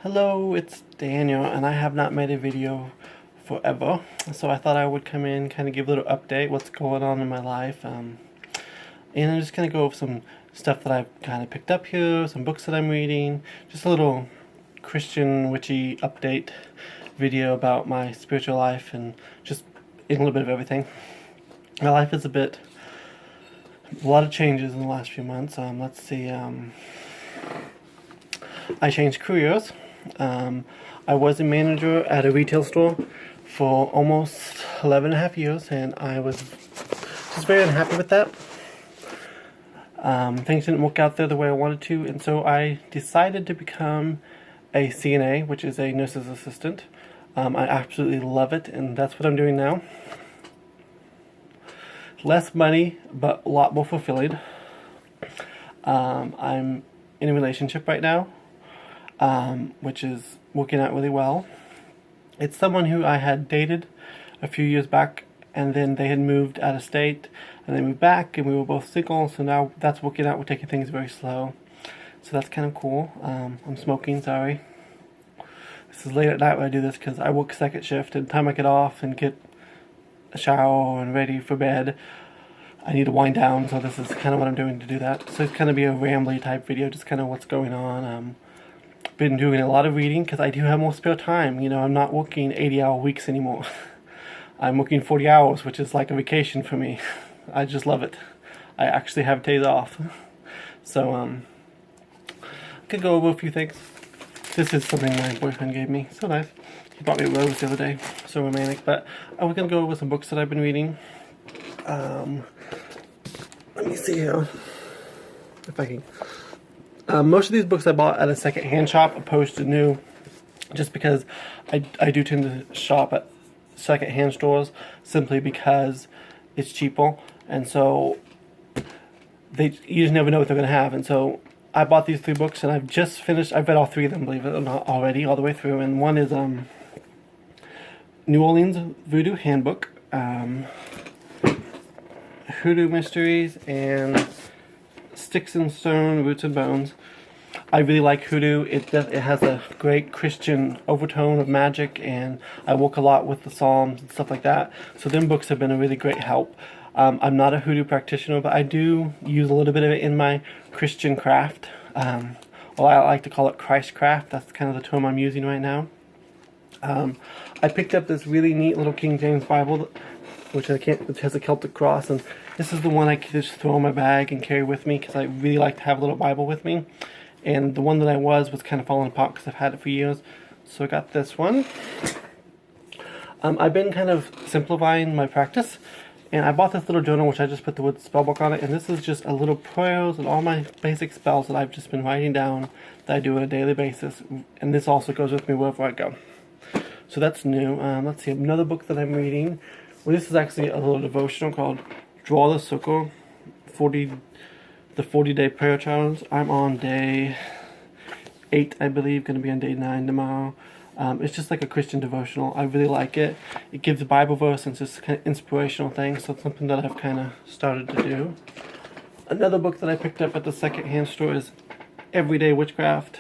Hello, it's Daniel, and I have not made a video forever, so I thought I would come in, kind of give a little update, what's going on in my life, and I'm just going to go over some stuff that I've kind of picked up here, some books that I'm reading, just a little Christian-Witchy update video about my spiritual life, and just a little bit of everything. My life is a lot of changes in the last few months. Let's see, I changed careers. I was a manager at a retail store for almost 11 and a half years, and I was just very unhappy with that. Things didn't work out there the way I wanted to, and so I decided to become a CNA, which is a nurse's assistant. I absolutely love it, and that's what I'm doing now. Less money, but a lot more fulfilling. I'm in a relationship right now, which is working out really well. It's someone who I had dated a few years back, and then they had moved out of state, and they moved back, and we were both single, so now that's working out. We're taking things very slow, so that's kind of cool. I'm smoking, sorry. This is late at night when I do this because I work second shift, and the time I get off and get a shower and ready for bed, I need to wind down, so this is kind of what I'm doing to do that. So it's kind of be a rambly type video, just kind of what's going on. Been doing a lot of reading because I do have more spare time. You know, I'm not working 80-hour weeks anymore. I'm working 40 hours, which is like a vacation for me. I just love it. I actually have days off. So, I could go over a few things. This is something my boyfriend gave me. So nice. He bought me a rose the other day. So romantic. But we're going to go over some books that I've been reading. Let me see here. If I can... most of these books I bought at a second-hand shop opposed to new, just because I do tend to shop at second-hand stores simply because it's cheaper, and so you just never know what they're going to have. And so I bought these 3 books, and I've just finished. I've read all 3 of them, believe it or not, already, all the way through. And one is New Orleans Voodoo Handbook, Hoodoo Mysteries, and Sticks and Stone, Roots and Bones. I really like hoodoo. It has a great Christian overtone of magic, and I work a lot with the Psalms and stuff like that. So them books have been a really great help. I'm not a hoodoo practitioner, but I do use a little bit of it in my Christian craft. Well, I like to call it Christ craft. That's kind of the term I'm using right now. I picked up this really neat little King James Bible, which has a Celtic cross, and this is the one I could just throw in my bag and carry with me because I really like to have a little Bible with me. And the one that I was kind of falling apart because I've had it for years. So I got this one. I've been kind of simplifying my practice, and I bought this little journal which I just put the word spellbook on it, and this is just a little prayers and all my basic spells that I've just been writing down that I do on a daily basis, and this also goes with me wherever I go. So that's new. Let's see, another book that I'm reading. Well, this is actually a little devotional called Draw the Circle, the 40-day prayer challenge. I'm on day 8, I believe, going to be on day 9 tomorrow. It's just like a Christian devotional. I really like it. It gives a Bible verse, and it's just kind of inspirational thing, so it's something that I've kind of started to do. Another book that I picked up at the second-hand store is Everyday Witchcraft,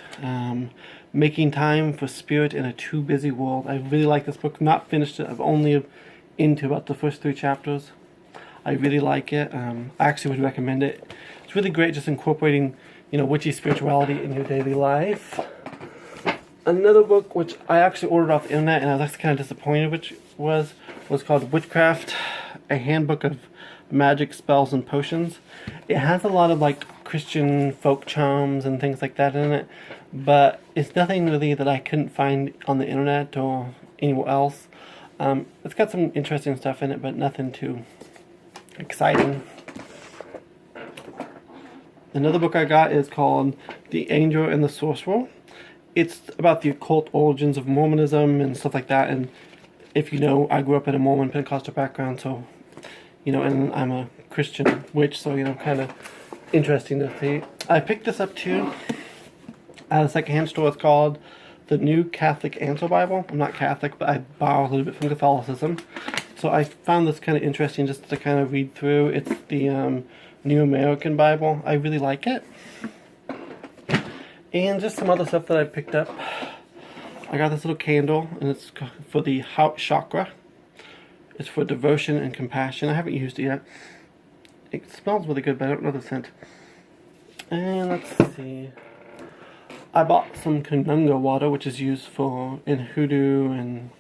Making Time for Spirit in a Too Busy World. I really like this book. Not finished it. I've only into about the first 3 chapters. I really like it. I actually would recommend it. It's really great just incorporating, witchy spirituality in your daily life. Another book which I actually ordered off the internet, and I was actually kind of disappointed, which was called Witchcraft, a Handbook of Magic, Spells, and Potions. It has a lot of like Christian folk charms and things like that in it, but it's nothing really that I couldn't find on the internet or anywhere else. It's got some interesting stuff in it, but nothing too exciting. Another book I got is called The Angel and the Sorcerer. It's about the occult origins of Mormonism and stuff like that, and if you know, I grew up in a Mormon Pentecostal background, so, and I'm a Christian witch, so, kind of interesting to see. I picked this up too at a secondhand store. It's called The New Catholic Answer Bible. I'm not Catholic, but I borrow a little bit from Catholicism. So I found this kind of interesting just to kind of read through. It's the New American Bible. I really like it. And just some other stuff that I picked up. I got this little candle, and it's for the heart chakra. It's for devotion and compassion. I haven't used it yet. It smells really good, but I don't know the scent. And let's see. I bought some Kanunga water, which is used for in hoodoo and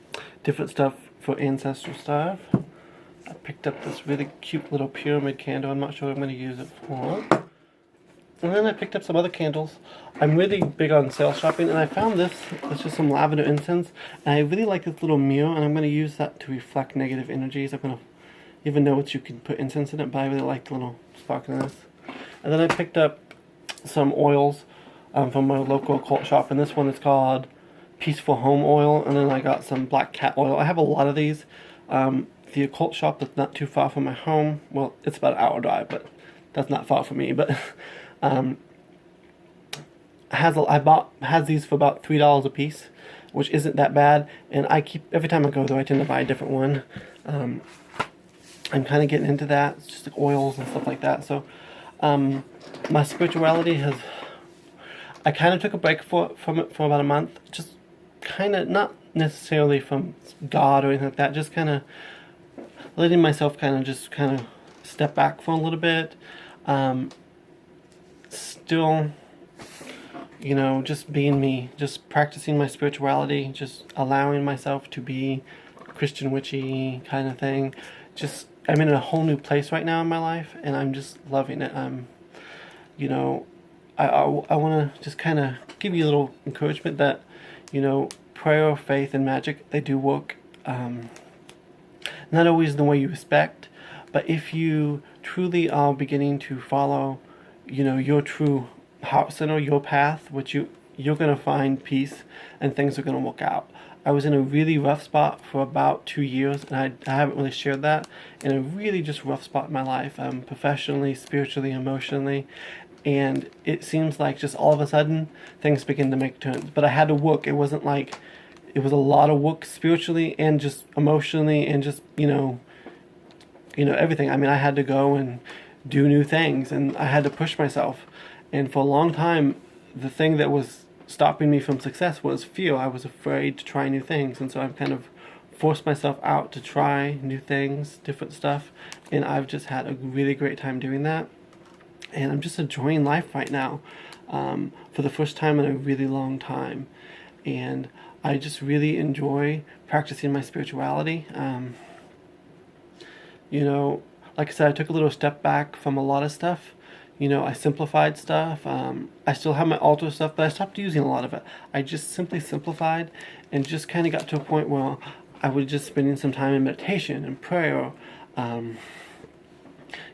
different stuff for ancestral stuff. I picked up this really cute little pyramid candle. I'm not sure what I'm going to use it for. And then I picked up some other candles. I'm really big on sale shopping, and I found this. It's just some lavender incense, and I really like this little mirror, and I'm going to use that to reflect negative energies. I'm going to even know what you can put incense in it, but I really like the little sparkliness. And then I picked up some oils from my local occult shop, and this one is called Peaceful Home Oil, and then I got some black cat oil. I have a lot of these. The occult shop that's not too far from my home, well, it's about an hour drive, but that's not far from me, but has these for about $3 a piece, which isn't that bad, and every time I go there I tend to buy a different one. I'm kind of getting into that. It's just like oils and stuff like that. So my spirituality I kind of took a break from it for about a month, just kind of, not necessarily from God or anything like that, just kind of letting myself kind of step back for a little bit. Still, just being me, just practicing my spirituality, just allowing myself to be Christo-Witchy kind of thing. I'm in a whole new place right now in my life, and I'm just loving it. I want to just kind of give you a little encouragement that, prayer, faith, and magic, they do work. Not always the way you expect, but if you truly are beginning to follow, your true heart center, your path, which you're going to find peace, and things are going to work out. I was in a really rough spot for about 2 years, and I haven't really shared that, in a really just rough spot in my life, professionally, spiritually, emotionally, and it seems like just all of a sudden things begin to make turns. But I had to work. It wasn't like, it was a lot of work spiritually and just emotionally and just, everything. I mean, I had to go and do new things, and I had to push myself. And for a long time, the thing that was stopping me from success was fear. I was afraid to try new things, and so I've kind of forced myself out to try new things, different stuff, and I've just had a really great time doing that. And I'm just enjoying life right now, for the first time in a really long time. And I just really enjoy practicing my spirituality. Like I said, I took a little step back from a lot of stuff. I simplified stuff. I still have my altar stuff, but I stopped using a lot of it. I just simply simplified and just kind of got to a point where I was just spending some time in meditation and prayer.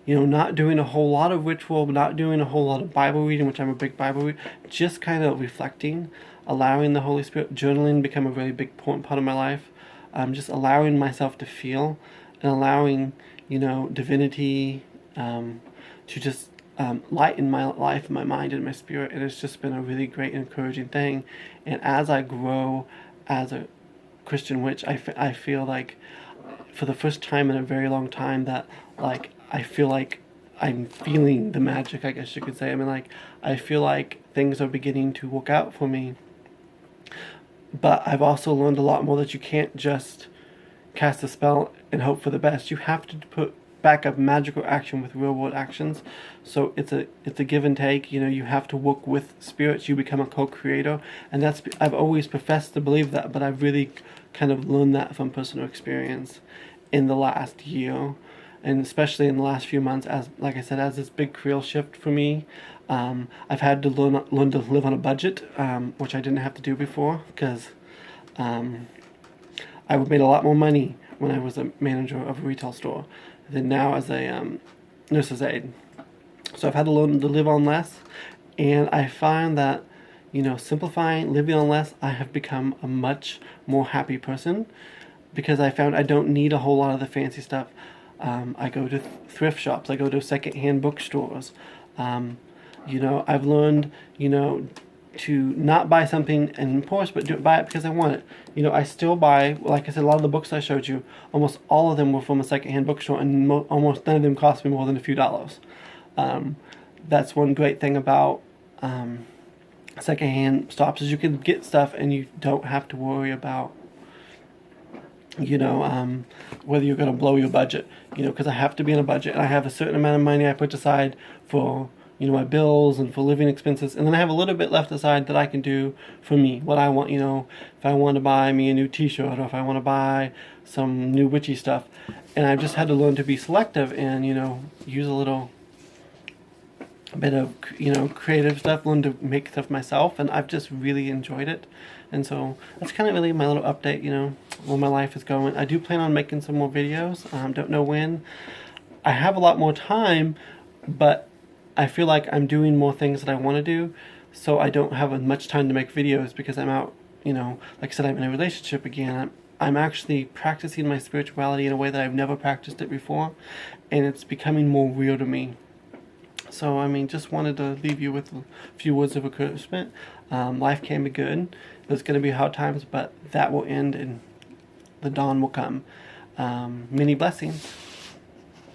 Not doing a whole lot of ritual, not doing a whole lot of Bible reading, which I'm a big Bible reader, just kind of reflecting, allowing the Holy Spirit, journaling become a really big important part of my life. Just allowing myself to feel, and allowing, divinity to just lighten my life, my mind, and my spirit. And it's just been a really great, encouraging thing. And as I grow as a Christian witch, I feel like for the first time in a very long time that, like, I feel like I'm feeling the magic, I guess you could say. I mean, like, I feel like things are beginning to work out for me. But I've also learned a lot more that you can't just cast a spell and hope for the best. You have to put back up magical action with real world actions. So it's a give and take. You have to work with spirits. You become a co-creator, and I've always professed to believe that, but I've really kind of learned that from personal experience in the last year, and especially in the last few months, as like I said, as this big career shift for me. I've had to learn to live on a budget, which I didn't have to do before, because I made a lot more money when I was a manager of a retail store than now as a nurse's aide. So I've had to learn to live on less, and I find that, simplifying, living on less, I have become a much more happy person, because I found I don't need a whole lot of the fancy stuff. I go to thrift shops, I go to secondhand bookstores. I've learned, to not buy something in impulse, but buy it because I want it. I still buy, like I said, a lot of the books I showed you, almost all of them were from a secondhand bookstore, and almost none of them cost me more than a few dollars. That's one great thing about secondhand stops is you can get stuff and you don't have to worry about, you know, whether you're going to blow your budget, you know, because I have to be in a budget, and I have a certain amount of money I put aside for, you know, my bills and for living expenses, and then I have a little bit left aside that I can do for me, what I want, you know, if I want to buy me a new t-shirt, or if I want to buy some new witchy stuff, and I've just had to learn to be selective and, you know, use a little bit of, you know, creative stuff, learn to make stuff myself, and I've just really enjoyed it. And so that's kind of really my little update, you know, where my life is going. I do plan on making some more videos. Don't know when. I have a lot more time, but I feel like I'm doing more things that I want to do, so I don't have as much time to make videos because I'm out, you know, like I said, I'm in a relationship again. I'm actually practicing my spirituality in a way that I've never practiced it before, and it's becoming more real to me. So, I mean, just wanted to leave you with a few words of encouragement. Life can be good. There's going to be hard times, but that will end and the dawn will come. Many blessings.